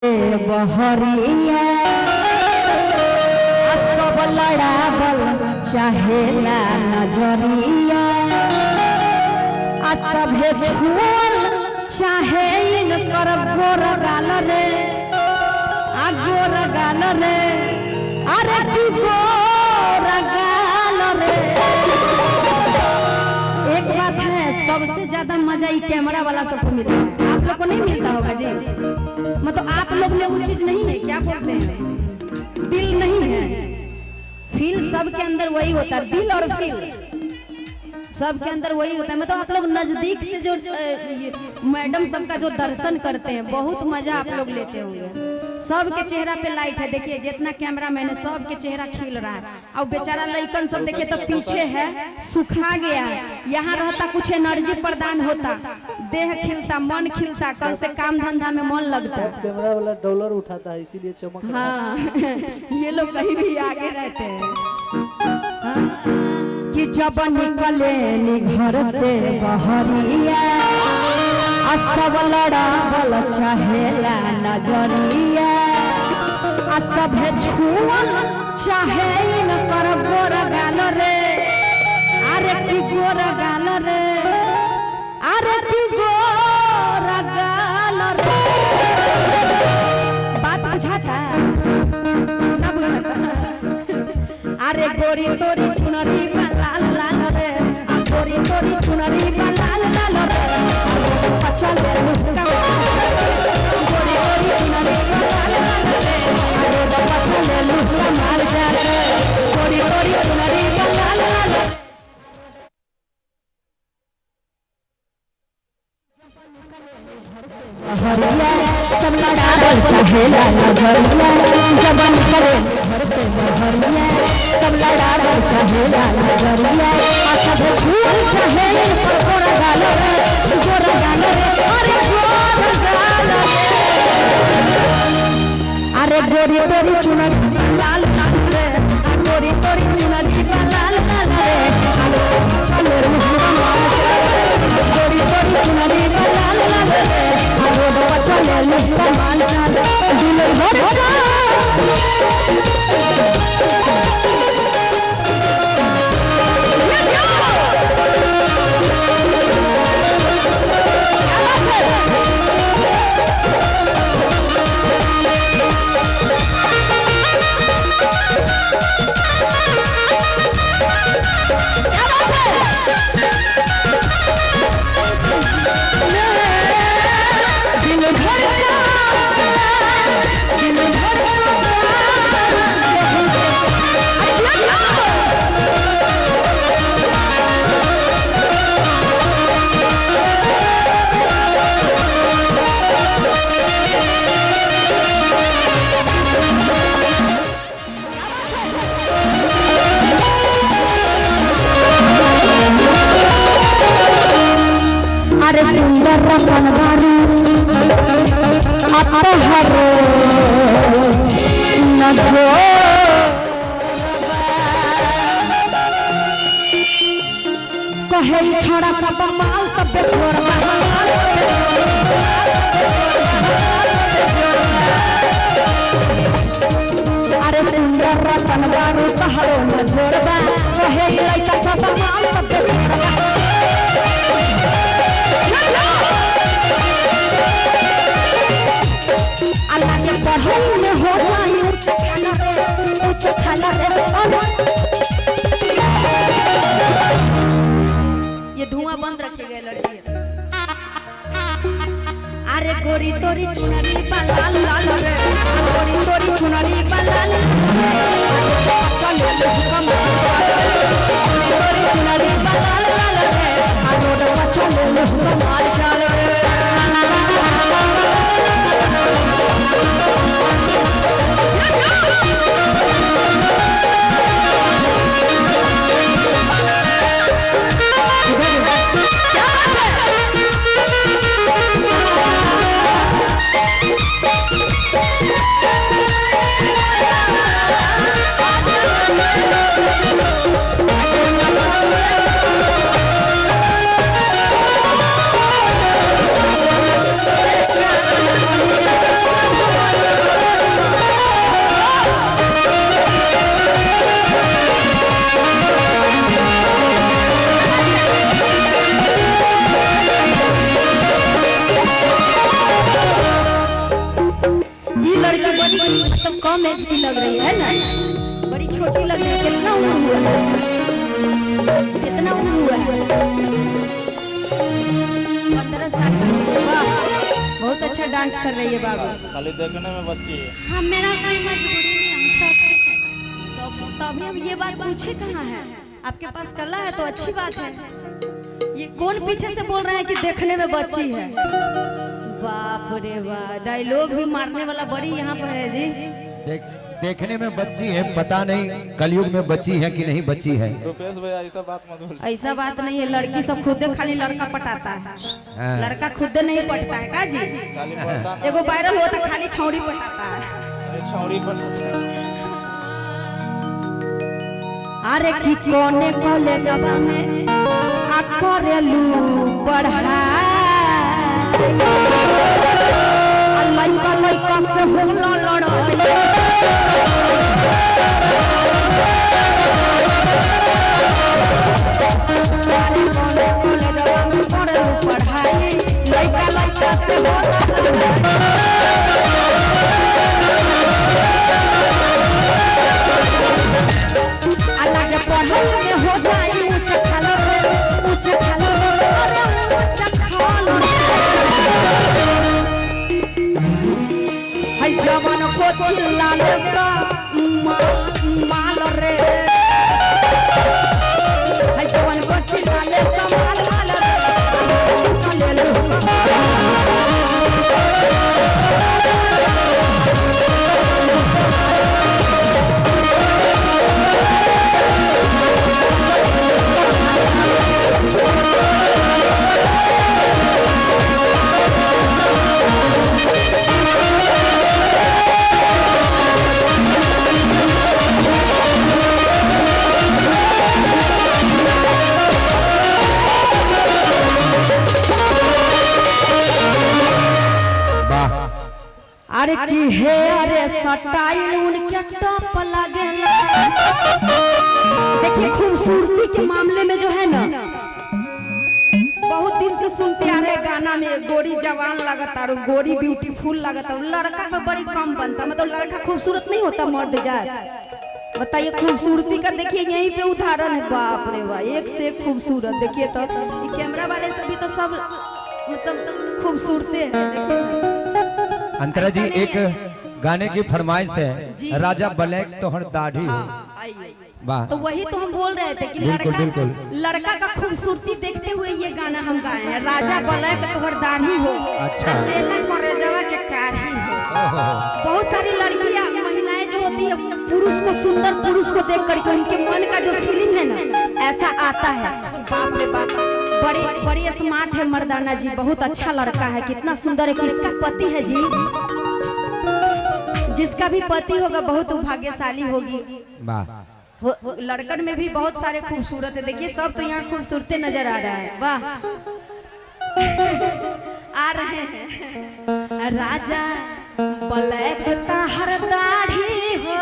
बहरिया सब लड़ावल चाहेला नजरिया सभे छुअल चाहे इनकर गोर गाल रे गोर गाल रे अरे की गोर गाल रे। एक बात है, सबसे ज्यादा मजा ही कैमरा वाला सबको मिलता है, आप लोग को नहीं मिलता होगा जी। मतलब आप लोग में वो चीज नहीं है, क्या बोलते हैं, दिल नहीं है। फील सबके अंदर वही होता है, दिल और फील सबके अंदर वही होता है। मतलब आप लोग नजदीक से जो मैडम सबका जो दर्शन करते हैं, बहुत मजा आप लोग लेते होंगे। सबके चेहरा पे लाइट है, देखिए जितना कैमरा मैंने सबके चेहरा खिल रहा है। और बेचारा लड़कन सब देखिए तो पीछे है, सुखा गया है, यहाँ रहता कुछ एनर्जी प्रदान होता, देह खिलता, मन खिलता, कल से काम धंधा में मन लगता। कैमरा वाला डॉलर उठाता है इसीलिए चमक। हाँ ये लोग कहीं भी आगे रहते हैं। कि जब निकले घर से बहरिया सब लड़ावल चाहेला नजरिया सभे छुअल चाहे इनकर गोर गाल रे अरे की गोर गाल रे अरे की गोर गाल रे। बात बुझाता ना बुझाता। अरे गोरी तोरी चुनरी लाल लाल रे गोरी तोरी चुनरी लाल लाल रे पचल लुका गोरी तोरी चुनरी लाल लाल रे अरे पचल लुका मार जा रे गोरी तोरी चुनरी लाल लाल हरिया सब लड़ावल चाहेला नजरिया जब निकले घर से बहरिया सब लड़ावल चाहेला नजरिया सब छुअल चाहे इनकर गोर गाल रे गोर गाल रे अरे गोर गाल अरे गोरी तोरी चुनरी लाल लाल रे गोरी तोरी चुनरी लाल लाल रे चलो मुहम्मद गोरी तोरी चुनरी लाल लाल रे चले मुहम्मद दिल भर अरे सुंदर बनवारी अपहर नजो कहे छोड़ा सब माल तब छोड़ अरे सुंदर बनवारी पहाड़ो न जोड़बा कहे लइका सब माल तब छोड़बा अल्लाह के पढ़ाई में हो जाए ऊंच खाला रे। ये धुआं बंद रखिएगा एलर्जी। अरे गोरी तोरी चुनरी लाल लाल रे गोरी तोरी चुनरी लाल चलो गोरी चुनरी लाल लाल रे चलो कमाल चल रे। लड़की बड़ी मतलब कम एज की लग रही है ना, बड़ी छोटी लग रही है। कितना उम्र हुआ है, कितना उम्र हुआ है? 15 साल की। वाह, बहुत अच्छा डांस कर रही है बाबू। खाली देखने में बच्ची है। हाँ, मेरा कोई मजबूरी नहीं, हम शौक से तभी अब ये बात पूछे कहाँ है? आपके पास कला है तो अच्छी बात है। ये कौन पीछे से बोल रहे हैं कि देखने में बच्ची है? बाप रे वाह, डायलॉग भी मारने वाला बड़ी यहाँ पर है जी। देखने में बच्ची है, पता नहीं कलयुग में बच्ची है कि नहीं बच्ची है। रुपेश भैया ऐसा बात मत बोल। ऐसा बात नहीं है, लड़की सब खुदे खाली लड़का पटाता है, लड़का खुदे नहीं पटता है का जी? खाली पढ़ता ना, एगो वायरल होता खाली छौड़ी पटाता है। अरे छौड़ी पढ़ता। अरे की कोने कॉलेजवा में आ करेलू पढ़ाई, लइका लइका से होला लड़ाई। अरे कोने कॉलेजवा में करेलू पढ़ाई, लइका लइका से होला लड़ाई। अल्लाह के पढ़ाई में हो जाए ऊंचा खालो, ऊंचा खालो, अरे ऊंचा खालो। हाय जवान को चिल्लाने सा माल रे, हाय जवान को चिल्लाने सा माल रे। अरे की है, अरे स्टाइल उनके टॉप लगे। देखिए खूबसूरती के मामले में जो है ना, बहुत दिन से सुनते आ रहे गाना में गोरी जवान लगता और गोरी ब्यूटीफुल लगता, लड़का तो बड़ी कम बनता। मतलब लड़का खूबसूरत नहीं होता, मर्द जाए। बताइए खूबसूरती का देखिए यहीं पे उदाहरण है। बाप रे वाह, एक से एक खूबसूरत। देखिए तो ये कैमरा वाले सभी तो सब मतलब खूबसूरत है। अंतरा जी एक गाने की फरमाइश है, राजा ब्लैक तोहर दाढ़ी हो। वाह, तो वही तो हम बोल रहे थे कि लड़का का खूबसूरती देखते हुए ये गाना हम गाए हैं। राजा ब्लैक तोहर दाढ़ी हो, अच्छा करेजवा के कारी हो। बहुत सारी लड़कियां महिलाएं जो होती है, पुरुष को सुंदर पुरुष को देख करके उनके मन का जो फीलिंग है ना, ऐसा आता है। बाप रे बाप, बड़ी बड़ी स्मार्ट है मर्दाना जी, बहुत अच्छा लड़का है, कितना सुंदर है। किसका पति है जी? जिसका भी पति होगा बहुत भाग्यशाली होगी। लड़कन में भी बहुत सारे खूबसूरत है। देखिए सब तो यहाँ खूबसूरत नजर आ रहा है। वाह, आ रहे हैं राजा ब्लैक तोहर दाढ़ी हो।